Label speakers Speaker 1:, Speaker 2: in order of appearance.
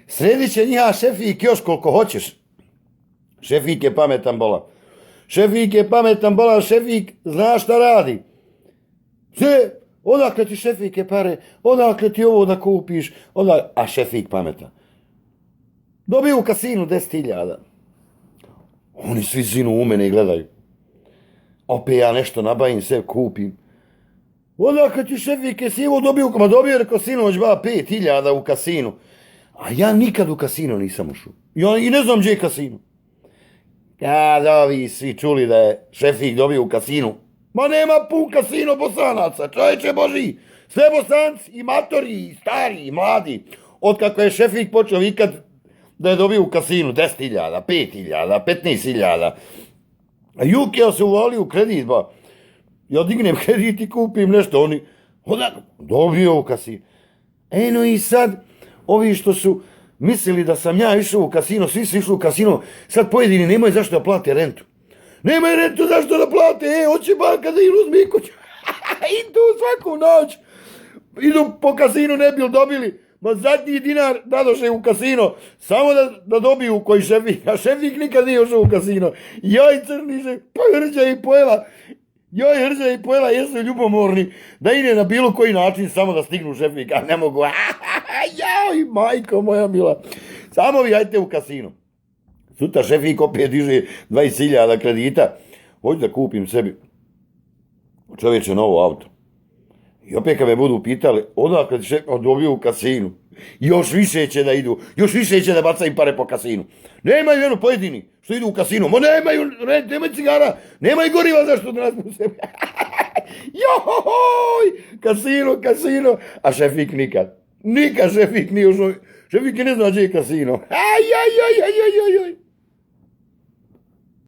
Speaker 1: Sredit će njiha Šefik još koliko hoćeš. Šefik je pametan bolan. Šefik je pametan bolan, Šefik zna šta radi. Sve, odakle ti Šefike pare, odakle ti ovo da kupiš, a Šefik pametan. Dobiju u kasinu 10.000. Oni svi zinu u mene i gledaju. Opet ja nešto nabavim, sve kupim. Odakle ti Šefike si ovo dobio, ma dobio reko sinoć 5.000 u kasinu. A ja nikad u kasino nisam ušao. Ja i ne znam gdje je kasino. Kada ovi svi čuli da je Šefik dobio u kasinu. Ma nema pun kasino Bosanaca, čovječe Boži. Sve Bosanci, i matori, i stari, i mladi. Otkako je Šefik počeo vikad da je dobio u kasinu 10.000, 5.000, 15.000. A Jukija se uvalio u kredit, ba. Ja dignem kredit i kupim nešto, oni dobio u kasinu. No i sad, ovi što su mislili da sam ja išao u kasino, svi su išli u kasino, sad pojedini nemaju zašto da plate rentu. Nemaju rentu zašto da plate, hoće banka da im uzme kuću. Idu svaku noć. Idu po kasinu, ne bi dobili. Ma zadnji dinar dadoše u kasino, samo da dobiju koji Šefik. A Šefik nikad nije ušao u kasino. Joj crniše, pa Hrđa i pojela. Joj Hrđa i pojela, jesu ljubomorni da ide na bilo koji način samo da stignu Šefika. Ne mogu. Joj, majko moja mila. Samo vi ajte u kasino. Sutra Šefik opet diže 20.000 kredita. Hoću da kupim sebi čovječe novo auto. I opet kad me budu pitali, odakle ti Šefik dobio u kasinu. Još više će da idu, još više će da bacaju pare po kasinu. Nemaju jedno pojedini što idu u kasinu. Ma nemaju cigara, nemaju goriva zašto da nas sebi. Joj, kasino. A Šefik nikad. Nikad Šefik nije ušao. Šefik ne zna gdje je kasino. Aj.